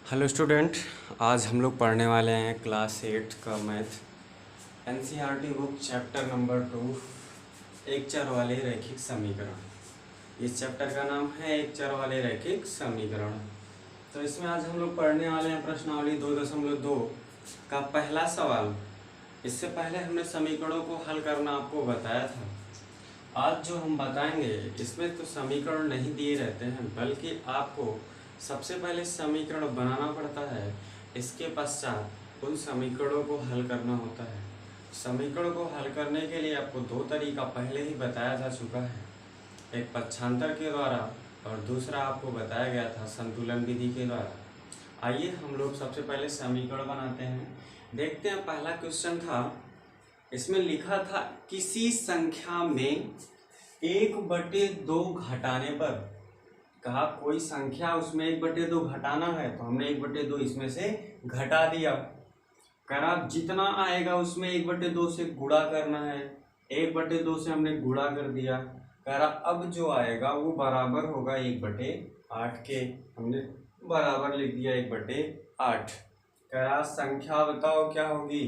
Hello student. आज हम लोग पढ़ने वाले हैं क्लास 8 का math NCERT book chapter number 2 एक चर वाले रैखिक समीकरण। इस चैप्टर का नाम है एक चर वाले रैखिक समीकरण। तो इसमें आज हम लोग पढ़ने वाले हैं प्रश्नावली 2.2 का पहला सवाल। इससे पहले हमने समीकरणों को हल करना आपको बताया था। आज जो हम बताएंगे इसमें तो समीकरण नहीं दिए रहते हैं, बल्कि आपको सबसे पहले समीकरण बनाना पड़ता है, इसके पश्चात उन समीकरणों को हल करना होता है। समीकरण को हल करने के लिए आपको दो तरीका पहले ही बताया जा चुका है, एक पक्षांतर के द्वारा और दूसरा आपको बताया गया था संतुलन विधि के द्वारा। आइए हम लोग सबसे पहले समीकरण बनाते हैं। देखते हैं, पहला क्वेश्चन था, इसमें लिखा था किसी संख्या में 1/2 घटाने पर, कहा कोई संख्या उसमें 1/2 घटाना है तो हमने 1/2 इसमें से घटा दिया। करा जितना आएगा उसमें 1/2 से गुणा करना है, 1/2 से हमने गुणा कर दिया। करा अब जो आएगा वो बराबर होगा 1/8 के, हमने बराबर लिख दिया 1/8। करा संख्या बताओ क्या होगी।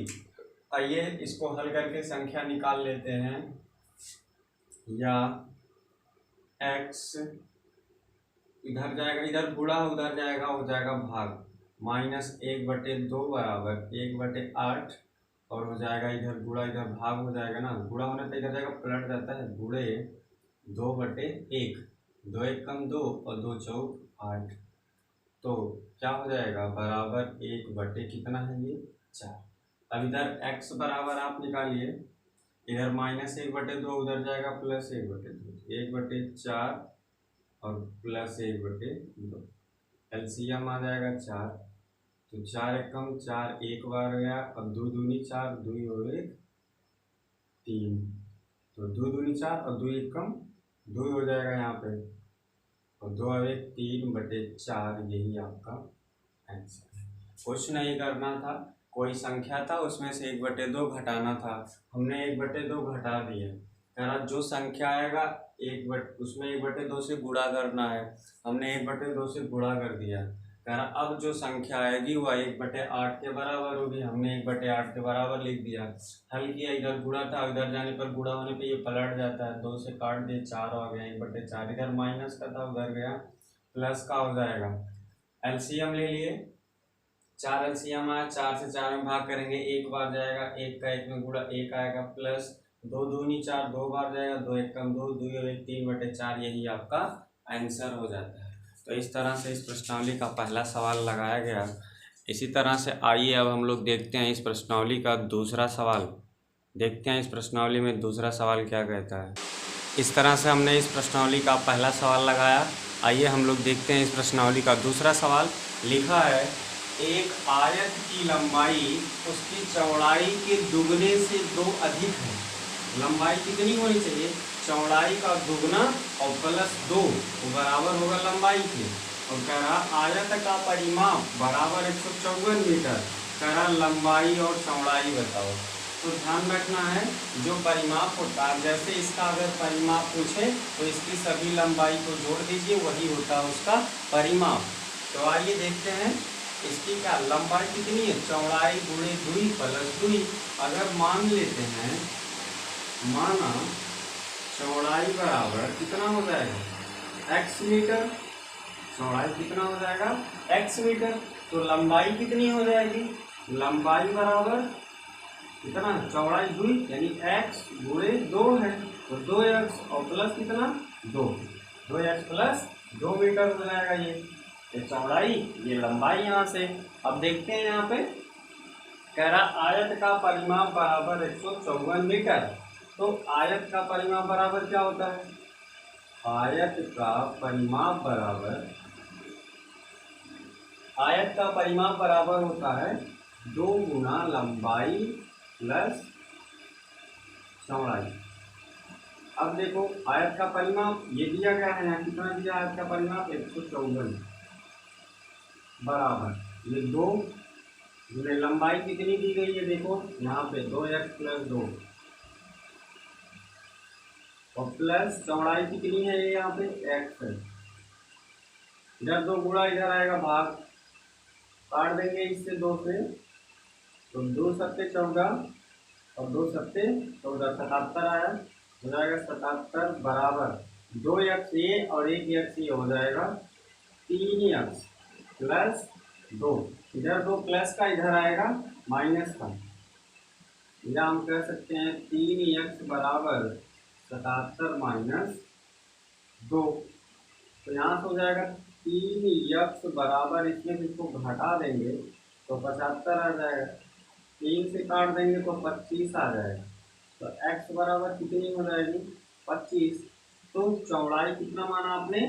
आइए इसको हल करके संख्या निकाल लेते हैं। या x इधर जाएगा, इधर गुणा उधर जाएगा, हो जाएगा भाग, -1/2 बराबर 1/8 और हो जाएगा इधर गुणा इधर भाग हो जाएगा ना, गुणा होने पर इधर जाएगा पलट जाता है, गुणे 2/1, 2 1 कम 2 और 2 चौक 8, तो क्या हो जाएगा बराबर 1 कितना है ये 4। अब इधर x बराबर आप निकालिए, इधर -1/2 उधर जाएगा +1/2, 1/4 और +1/2, एलसीएम आ जाएगा 4, तो 4 1 कम 4 एक बार गया और 2 दूनी 4, 2 और 1 3, तो 2 दूनी 4 और 2 1 कम 2 हो जाएगा यहाँ पे, और 2 और 1 3/4, यही आपका आंसर है। कुछ नहीं करना था, कोई संख्या था उसमें से 1/2 घटाना था, हमने 1/2 घटा दिया। कह जो संख्या आएगा उसमें 1/2 से गुणा करना है, हमने 1/2 से गुणा कर दिया। कह रहा अब जो संख्या आएगी वह 1/8 के बराबर होगी, हमने 1/8 के बराबर लिख दिया। हल किया, इधर गुणा था, इधर जाने पर गुणा होने पे ये पलट जाता है, 2 से काट दिए 4 आ गया 1/4, इधर माइनस का था उधर गया प्लस का हो जाएगा। एलसीएम ले लिए, 4 एलसीएम आया, 4 से 4 में भाग करेंगे, एक बार जाएगा, 1 का 1 में गुणा 1 आएगा, प्लस 2 दूनी 4 दो बार जाएगा, 2 1 कम 2, 2 और 1 3/4, यही आपका आंसर हो जाता है। तो इस तरह से इस प्रश्नावली का पहला सवाल लगाया गया। इसी तरह से आइए अब हम लोग देखते हैं इस प्रश्नावली का दूसरा सवाल। देखते हैं इस प्रश्नावली में दूसरा सवाल क्या कहता है। इस तरह से हमने इस प्रश्नावली का पहला सवाल लगाया। आइए हम लोग देखते हैं इस प्रश्नावली का दूसरा सवाल। लिखा है एक आयत की लंबाई उसकी चौड़ाई के दुगने से 2 अधिक है। लंबाई कितनी होनी चाहिए, चौड़ाई का दुगना और +2 बराबर होगा लंबाई के। और कह रहा आयत का परिमाप बराबर 154 मीटर। कह रहा लंबाई और चौड़ाई बताओ। तो ध्यान रखना है जो परिमाप होता है, जैसे इसका अगर परिमाप पूछे तो इसकी सभी लंबाई को जोड़ दीजिए, वही होता है उसका परिमाप। तो आइए देखते हैं इसकी क्या लंबाई कितनी है, चौड़ाई गुणे 2 + 2। अगर मान लेते हैं, माना चौड़ाई बराबर कितना हो जाएगा x मीटर, चौड़ाई कितना हो जाएगा x मीटर, तो लंबाई कितनी हो जाएगी, लंबाई बराबर कितना, चौड़ाई 2 यानी x गुणे 2 है, तो 2x और प्लस कितना 2x + 2 मीटर हो जाएगा ये चौड़ाई, ये लंबाई। यहाँ से अब देखते हैं, यहाँ पे कह रहा आयत का परिमाप बराबर 154 मीटर। तो आयत का परिमाप बराबर क्या होता है, आयत का परिमाप बराबर होता है 2 गुना लंबाई प्लस चौड़ाई। अब देखो आयत का परिमाप ये दिया गया है, यहाँ कितना दिया आयत का परिमाप 154 बराबर ये 2 गुने लंबाई कितनी दी गई है, देखो यहाँ पे 2x + 2 और प्लस चौड़ाई कितनी है, यहाँ पे x है, इधर 2 गुणा इधर आएगा भाग, काट देंगे इससे 2 से, तो 2 सत्ते 14 और 2 सत्ते 14, 77 आया। हो जाएगा 77 बराबर 2 यक्स ये और 1 यक्स ये, हो जाएगा 3 यक्स प्लस 2। इधर 2 प्लस का, इधर आएगा माइनस का, या हम कह सकते हैं 3 यक्स बराबर 77 माइनस 2। तो यहाँ से हो जाएगा 3 यक्स बराबर, इसमें इसको घटा देंगे तो 75 आ जाएगा, 3 से काट देंगे तो 25 आ जाएगा। तो x बराबर कितनी हो जाएगी 25। तो चौड़ाई कितना माना आपने,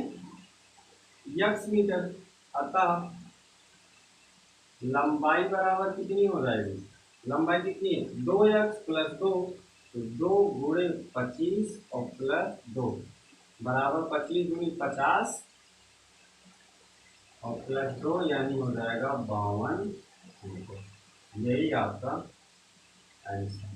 यक्स मीटर। अतः लंबाई बराबर कितनी हो जाएगी, लंबाई कितनी है 2x प्लस 2, तो 2 गुणे 25 और प्लस 2 बराबर 25 गुणी 50 और प्लस 2, यानी हो जाएगा 52 मीटर। यही आपका आंसर।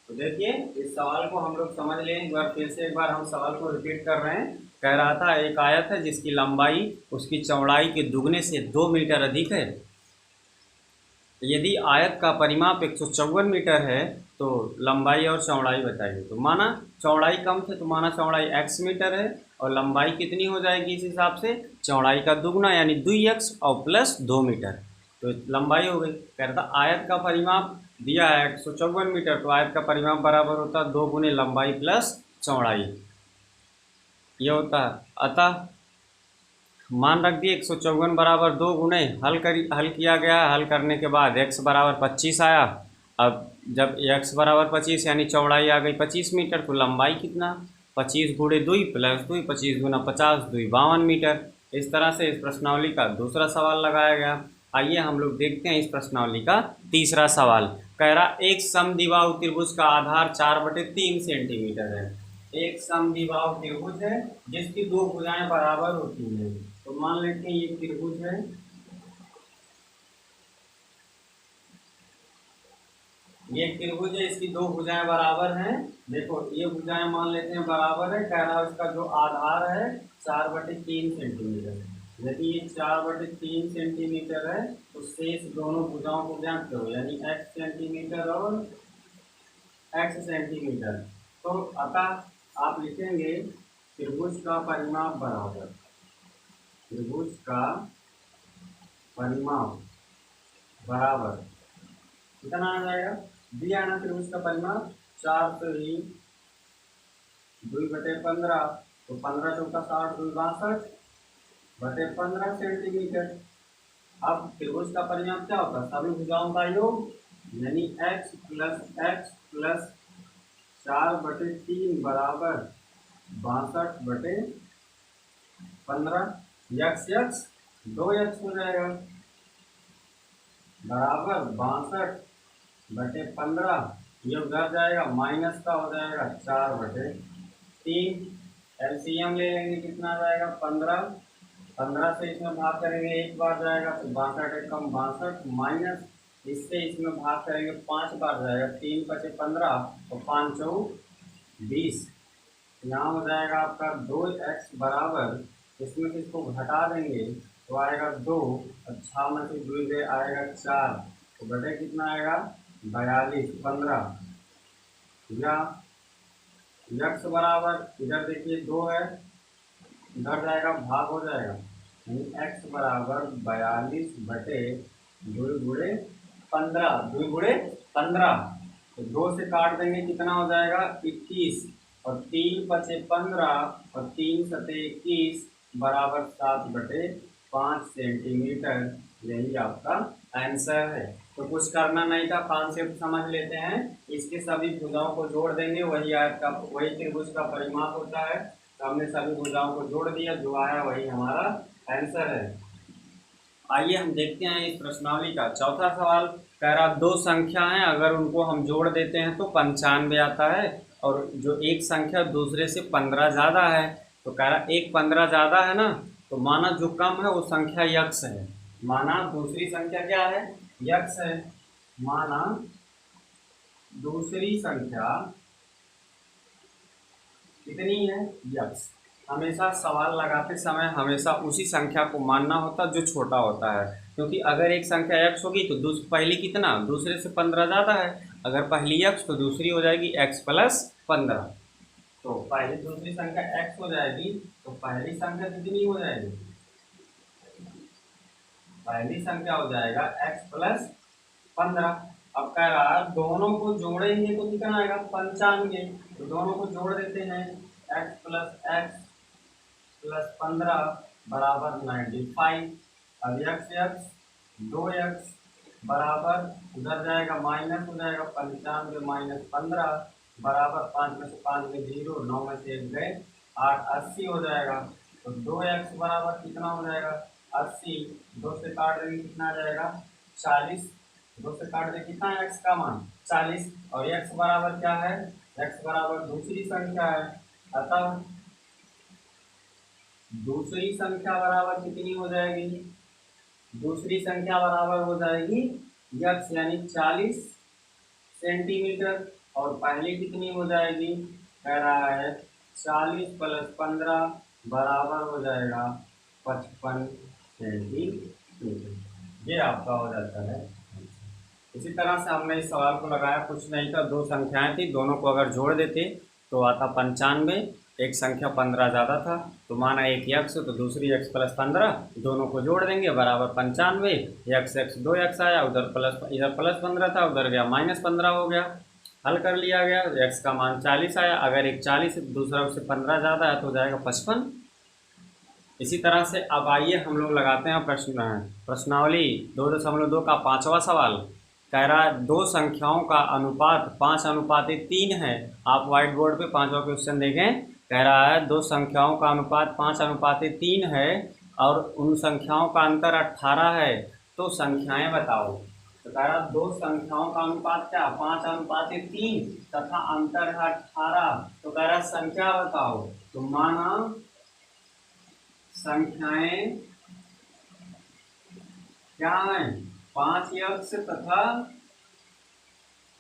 तो देखिए इस सवाल को हम लोग समझ लें एक बार, फिर से एक बार हम सवाल को रिपीट कर रहे हैं। कह रहा था एक आयत है जिसकी लंबाई उसकी चौड़ाई के दुगने से 2 मीटर अधिक है। यदि आयत का परिमाप 154 मीटर है तो लंबाई और चौड़ाई बताइए। तो माना चौड़ाई कम थे तो माना चौड़ाई x मीटर है और लंबाई कितनी हो जाएगी इस हिसाब से, चौड़ाई का दुगना यानी 2x और प्लस 2 मीटर, तो लंबाई हो गई। कह रहा था आयत का परिमाप दिया है 154 मीटर, तो आयत का परिमाप बराबर होता है 2 गुने लंबाई प्लस चौड़ाई, ये होता है। अतः मान रख दिए 154 बराबर 2 गुने, हल किया गया। हल करने के बाद x बराबर 25 आया। अब जब x बराबर 25 यानी चौड़ाई आ गई 25 मीटर, तो लंबाई कितना 25 गुणे 2 प्लस 2, 25 गुना 50, 2 52 मीटर। इस तरह से इस प्रश्नावली का दूसरा सवाल लगाया गया। आइए हम लोग देखते हैं इस प्रश्नावली का तीसरा सवाल। कह रहा एक समद्विबाहु त्रिभुज का आधार 4/3 सेंटीमीटर है। एक समद्विबाहु त्रिभुज है जिसकी 2 भुजाएं बराबर होती हैं। तो मान लेते हैं ये त्रिभुज है, ये त्रिभुज है, इसकी 2 भुजाएं बराबर हैं। देखो ये भुजाएं मान लेते हैं बराबर है। कह रहा है इसका जो आधार है 4/3 सेंटीमीटर है। यदि ये 4/3 सेंटीमीटर है तो शेष दोनों भुजाओं को ज्ञात करो, यानी x सेंटीमीटर और x सेंटीमीटर। तो अतः आप लिखेंगे त्रिभुज का परिमाप बराबर, त्रिभुज का परिमाप बराबर कितना आ जाएगा, दिया ना त्रिभुज का परिमाप 4 से ही 2/15, तो 15 चौका 60, 2 62/15 सेंटीमीटर। अब त्रिभुज का परिमाप क्या होता है, सभी भुजाओं का योग, यानी x प्लस 4/3 बराबर 62/15, यक्स 2x हो जाएगा बराबर 62/15, ये उधर जाएगा माइनस का हो जाएगा 4/3। एलसीएम ले लेंगे कितना आ जाएगा 15 से इसमें भाग करेंगे एक बार जाएगा तो 62 एकम 62, माइनस इससे इसमें भाग करेंगे 5 बार जाएगा, 3 बचे 15 और 5 चौ 20। यहाँ हो जाएगा आपका 2x बराबर, इसमें से इसको घटा देंगे तो आएगा 2 और 6 में से 2 गए आएगा 4, तो बटे कितना आएगा 42, 15। या यक्स बराबर इधर देखिए 2 है, इधर जाएगा भाग हो जाएगा, यानी x बराबर 42/2 गुणे 15, 2 गुणे 15, तो 2 से काट देंगे कितना हो जाएगा 21 और 3 बचे 15 और 3 सते 21 बराबर 7/5 सेंटीमीटर। यही आपका आंसर है। तो कुछ करना नहीं था, कॉन्सेप्ट समझ लेते हैं। इसके सभी भुजाओं को जोड़ देंगे, वही आयत का वही त्रिभुज का परिमाप होता है। तो हमने सभी भुजाओं को जोड़ दिया, जो आया वही हमारा आंसर है। आइए हम देखते हैं इस प्रश्नावली का चौथा सवाल। कह रहा 2 संख्या हैं, अगर उनको हम जोड़ देते हैं तो 95 आता है, और जो एक संख्या दूसरे से 15 ज़्यादा है। तो कह रहा एक 15 ज़्यादा है ना, तो माना जो कम है वो संख्या यक्स है। माना दूसरी संख्या क्या है, यक्स है। माना दूसरी संख्या कितनी है, यक्स। हमेशा सवाल लगाते समय हमेशा उसी संख्या को मानना होता जो छोटा होता है। क्योंकि अगर एक संख्या x होगी तो पहली कितना, दूसरे से 15 ज़्यादा है। अगर पहली x तो दूसरी हो जाएगी x+15। तो पहली दूसरी संख्या x हो जाएगी तो पहली संख्या कितनी हो जाएगी, पहली संख्या हो जाएगा x+15। अब कह रहा है दोनों को जोड़ेंगे तो कितना आएगा, 95। तो दोनों को जोड़ देते हैं, x+15 बराबर 95। अब x 2x बराबर उधर जाएगा माइनस हो जाएगा, 95 - 15 बराबर 5 में से 5 गए 0, 9 में से 1 गए 8, 80 हो जाएगा। तो 2x बराबर कितना हो जाएगा, 80। 2 से काट देंगे कितना आ जाएगा, 40। 2 से काट देंगे कितना है x का मान, 40। और x बराबर क्या है, x बराबर दूसरी संख्या है। अतः दूसरी संख्या बराबर कितनी हो जाएगी, दूसरी संख्या बराबर हो जाएगी x यानी 40 सेंटीमीटर। और पहली कितनी हो जाएगी, कह रहा है 40 + 15 बराबर हो जाएगा 55 सेंटीमीटर। ये आपका हो जाता है। इसी तरह से हमने इस सवाल को लगाया, कुछ नहीं था, दो संख्याएं थी, दोनों को अगर जोड़ देते तो आता 95। एक संख्या 15 ज़्यादा था तो माना एक x तो दूसरी x+15, दोनों को जोड़ देंगे बराबर 95। x 2x आया, इधर +15 था, उधर गया -15 हो गया। हल कर लिया गया, x का मान 40 आया। अगर एक 40 दूसरा उससे 15 ज़्यादा है तो हो जाएगा 55। इसी तरह से अब आइए हम लोग लगाते हैं प्रश्नावली 2.2 का 5वां सवाल। कह रहा है दो संख्याओं का अनुपात 5:3 है। आप व्हाइट बोर्ड पे 5वां क्वेश्चन देखें। कह रहा है दो संख्याओं का अनुपात 5:3 है और उन संख्याओं का अंतर 18 है, तो संख्याएं बताओ। तो कह रहा दो संख्याओं का अनुपात क्या, 5:3 तथा अंतर है 18। तो कह रहा संख्या बताओ। तो माना संख्याएं क्या है, 5x तथा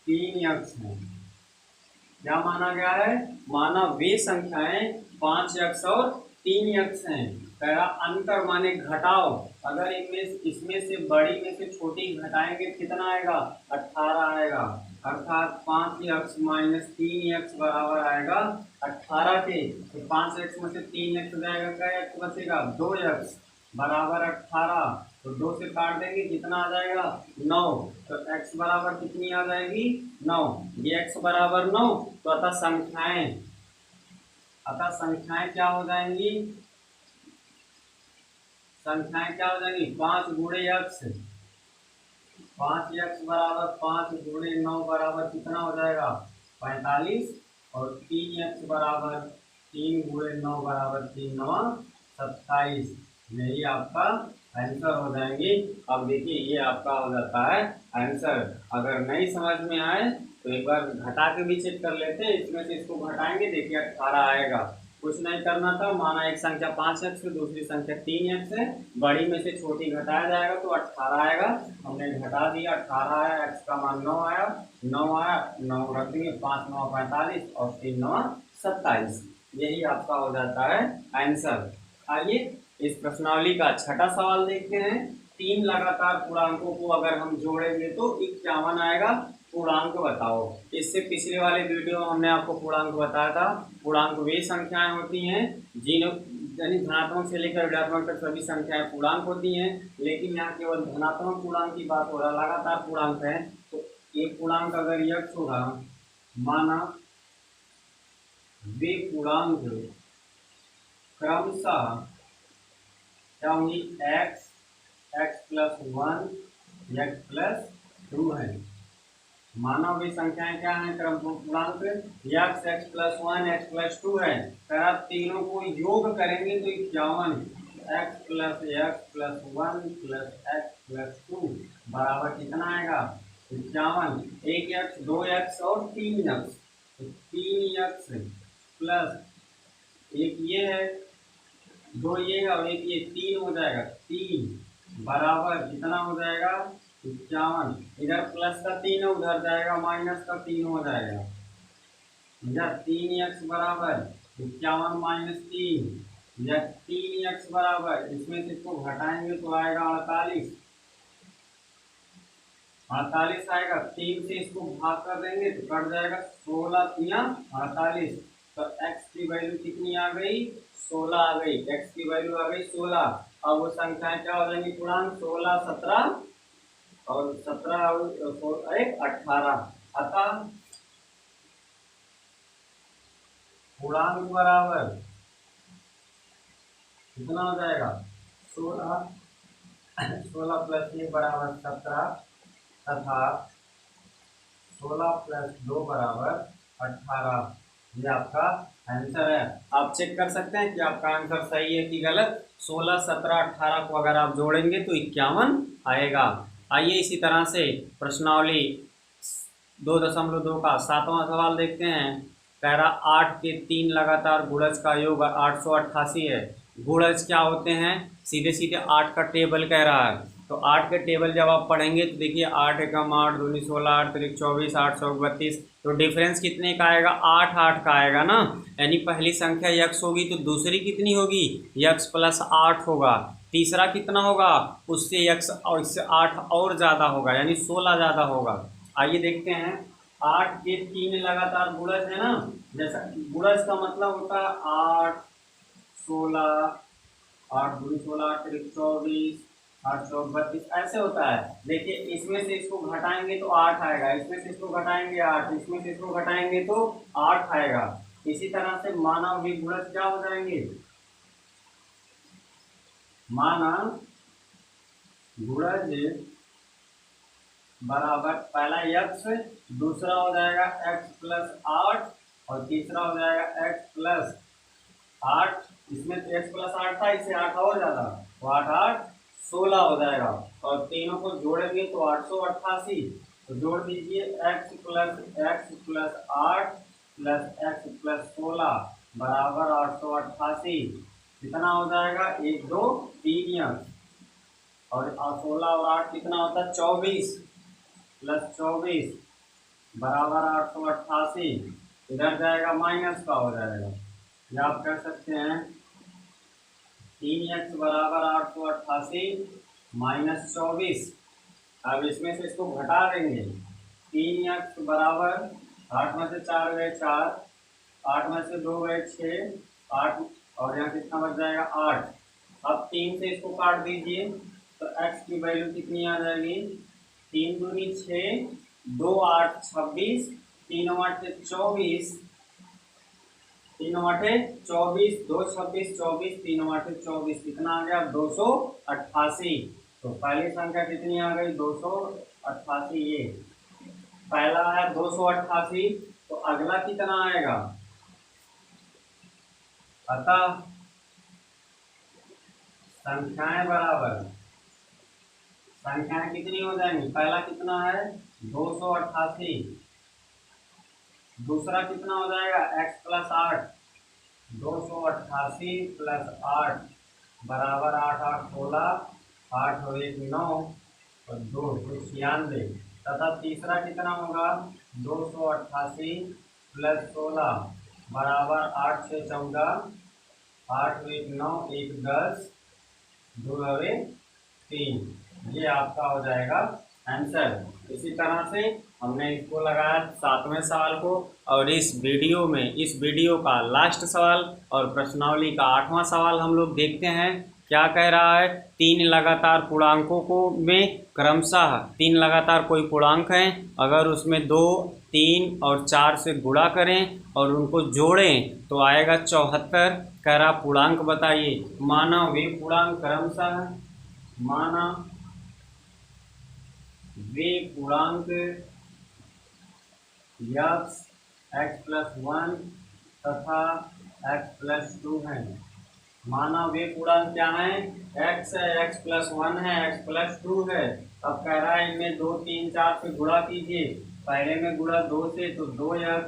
3x है। क्या माना गया है, माना वे संख्याएं 5x और 3x हैं। कह रहा अंतर माने घटाओ। अगर इनमें इसमें से बड़ी में से छोटी घटाएंगे कितना आएगा, 18 आएगा। अर्थात 5x - 3x बराबर आएगा 18 के। तो 5x में से 3x जाएगा, क्या x बचेगा, 2x बराबर 18। तो 2 से काट देंगे कितना आ जाएगा, 9। तो x बराबर कितनी आ जाएगी, 9। ये x बराबर 9। तो अतः संख्याएं क्या हो जाएंगी, संख्याएं क्या हो जाएंगी, 5 × x। 5x बराबर 5 × 9 बराबर कितना हो जाएगा, 45। और 3x बराबर 3 × 9 बराबर 3 9 27। यही आपका आंसर हो जाएंगे। अब देखिए ये आपका हो जाता है आंसर। अगर नहीं समझ में आए तो एक बार घटा के भी चेक कर लेते हैं। इसमें से इसको घटाएंगे, देखिए 18 आएगा। कुछ नहीं करना था, माना एक संख्या 5x है, दूसरी संख्या 3x है, बड़ी में से छोटी घटाया जाएगा तो 18 आएगा। हमने घटा दिया, 18 आया, x का मान 9 आया, 9 आया, 9 रख देंगे, 5 9 45 और 3 9 27। यही आपका हो जाता है आंसर। आइए इस प्रश्नावली का छठा सवाल देखते हैं। 3 लगातार पूर्णांकों को अगर हम जोड़ेंगे तो 51 आएगा। पूर्णांक बताओ। इससे पिछले वाले वीडियो में हमने आपको पूर्णांक बताया था। पूर्णांक वे संख्याएं होती हैं यानी धनात्मक से लेकर ऋणात्मक तक सभी संख्याएं पूर्णांक होती हैं, लेकिन यहाँ केवल धनात्मक पूर्णांक की बात हो रहा है, लगातार पूर्णांक है। तो एक पूर्णांक अगर x होगा, माना वे पूर्णांक क्रमशः क्या होंगी, x, x+1, x+2 है। मानव वे संख्याएं क्या है, क्रम पूर्णांक x, x+1, x+2 है। अगर आप तीनों को योग करेंगे तो 51, x + x+1 + x+2 बराबर कितना आएगा, 51। एक x, 2x और 3x। तो 3x प्लस एक ये है, 2 ये है और एक ये, 3 हो जाएगा। 3 बराबर कितना हो जाएगा, 51। इधर प्लस का 3 है, उधर जाएगा माइनस का 3 हो जाएगा। इधर 3x बराबर 51 - 3, या 3x बराबर, इसमें से इसको घटाएंगे तो आएगा 48। 48 आएगा, 3 से इसको भाग कर देंगे तो कट जाएगा, 16 तिया 48। तो x की वैल्यू कितनी आ गई, 16 आ गई, x की वैल्यू आ गई 16। अब वो संख्याएं क्या हो जाएंगी पूर्णांक, 16 17 और 17 और 1 18। अतः पूर्णांक बराबर कितना हो जाएगा, 16 प्लस 1 बराबर 17 तथा 16 प्लस 2 बराबर 18। ये आपका आंसर है। आप चेक कर सकते हैं कि आपका आंसर सही है कि गलत। 16 17 18 को अगर आप जोड़ेंगे तो 51 आएगा। आइए इसी तरह से प्रश्नावली 2.2 का 7वां सवाल देखते हैं। कह रहा 8 के 3 लगातार गुणज का योग 888 है। गुणज क्या होते हैं, सीधे सीधे 8 का टेबल कह रहा है। तो 8 के टेबल जब आप पढ़ेंगे तो देखिए 8 एकम 8, 2 16, 8 3 24, 8 सौ 32। तो डिफरेंस कितने का आएगा, 8 8 का आएगा ना। यानी पहली संख्या यक्स होगी तो दूसरी कितनी होगी, यक्स प्लस 8 होगा। तीसरा कितना होगा, उससे यक्स और इससे 8 और ज़्यादा होगा, यानी 16 ज़्यादा होगा। आइए देखते हैं, 8 के 3 लगातार गुणज है ना। जैसा गुणज का मतलब होता है 8 16, 8 2 16, 8 3 24, 8 सौ 32, ऐसे होता है। देखिए इसमें से इसको घटाएंगे तो 8 आएगा, इसमें से इसको घटाएंगे 8, इसमें से इसको घटाएंगे तो 8 आएगा। इसी तरह से मानव भी गुणज क्या हो जाएंगे, मानव गुणज बराबर पहला x, दूसरा हो जाएगा x प्लस 8 और तीसरा हो जाएगा x प्लस 8। इसमें तो x प्लस 8 था, इससे 8 और ज़्यादा, तो 8 8 16 हो जाएगा। और तीनों को जोड़ेंगे तो 888। तो जोड़ दीजिए x plus 8 plus x plus 16 बराबर 888। कितना हो जाएगा, 1 2 3 x और 16 और 8 कितना होता है, 24 प्लस 24 बराबर 888। इधर जाएगा माइनस का हो जाएगा, या आप कह सकते हैं 3x बराबर 888 माइनस 24। अब इसमें से इसको घटा देंगे, 3x बराबर 8 में से 4 गए 4, 8 में से 2 गए 6, 8 और यहाँ कितना बच जाएगा 8। अब 3 से इसको काट दीजिए तो x की वैल्यू कितनी आ जाएगी, 3 दूनी 6, 2 8 26, 3 8 24, 3 8 24, 2 26 24, 3 8 24, कितना आ गया 288। तो पहली संख्या कितनी आ गई, 288। ये पहला है 288, तो अगला कितना आएगा। अतः संख्याएं बराबर, संख्याएं कितनी हो जाएंगी, पहला कितना है 288, दूसरा कितना हो जाएगा x प्लस 8, 288 प्लस 8 बराबर 8 8 16, 8 और 1 9 और 2 96। तथा तीसरा कितना होगा 288 प्लस 16 बराबर 8 6 14, 8 और 1 9, 1 10, 2 और 1 3। ये आपका हो जाएगा आंसर। इसी तरह से हमने इसको लगाया 7वें सवाल को, और इस वीडियो का लास्ट सवाल और प्रश्नावली का 8वां सवाल हम लोग देखते हैं। क्या कह रहा है, 3 लगातार पूर्णांकों को में क्रमशः 3 लगातार कोई पूर्णांक हैं, अगर उसमें 2 3 और 4 से गुणा करें और उनको जोड़ें तो आएगा 74। कह रहा पूर्णांक बताइए। माना वे पूर्णांक क्रमशः, माना वे पूर्णांक x प्लस 1 तथा x प्लस 2 हैं। माना वे पूर्णांक क्या हैं, x है, x प्लस 1 है, x प्लस 2 है। अब कह रहा है इनमें 2 3 4 से गुणा कीजिए। पहले में गुणा 2 से तो 2x,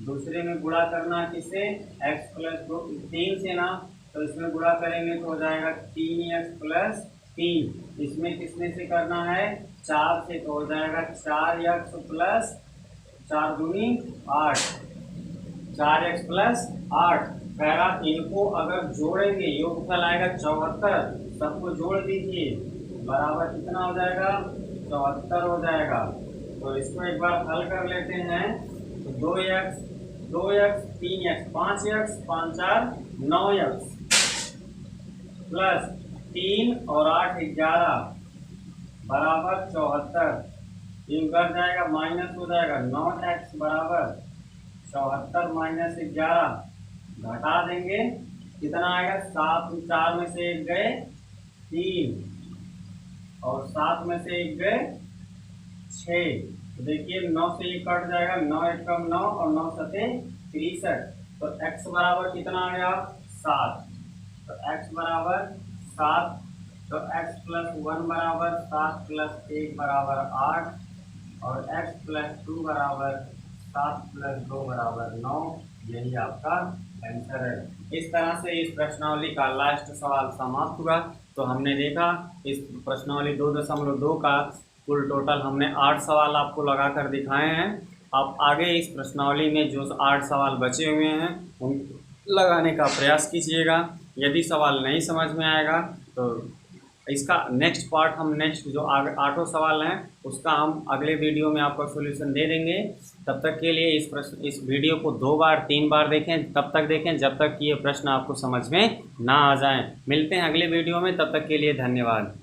दूसरे में गुणा करना किससे, x प्लस 2 3 से ना, तो इसमें गुणा करेंगे तो हो जाएगा 3x प्लस 3। इसमें किसमें से करना है, 4 से, तो हो जाएगा 4x प्लस 4 दूनी 8, 4x प्लस 8। कह रहा इनको अगर जोड़ेंगे योगफल आएगा 74, सबको जोड़ दीजिए बराबर कितना हो जाएगा 74 हो जाएगा। तो इसको एक बार हल कर लेते हैं। तो 2x 3x 5x 5 4 9x plus 3 और 8 11 बराबर 74। ये उधर जाएगा माइनस हो जाएगा। 9x बराबर 74 माइनस 11 घटा देंगे, कितना आएगा? 7 4 में से 1 गए 3 और 7 में से 1 गए 6। तो देखिए 9 से 1 कट जाएगा, 9 1 कम 9 और 9 सते 63। तो x बराबर कितना आ गया? 7। तो x बराबर 7। तो x प्लस 1 बराबर 7 प्लस 1 बराबर 8 और x प्लस 2 बराबर 7 प्लस 2 बराबर 9। यही आपका आंसर है। इस तरह से इस प्रश्नावली का लास्ट सवाल समाप्त हुआ। तो हमने देखा इस प्रश्नावली 2.2 का कुल टोटल हमने 8 सवाल आपको लगा कर दिखाए हैं। आप आगे इस प्रश्नावली में जो 8 सवाल बचे हुए हैं उन लगाने का प्रयास कीजिएगा। यदि सवाल नहीं समझ में आएगा तो इसका नेक्स्ट पार्ट हम नेक्स्ट जो आगे 8 सवाल हैं उसका हम अगले वीडियो में आपको सॉल्यूशन दे देंगे। तब तक के लिए इस वीडियो को 2 बार 3 बार देखें, तब तक देखें जब तक कि ये प्रश्न आपको समझ में ना आ जाएं। मिलते हैं अगले वीडियो में, तब तक के लिए धन्यवाद।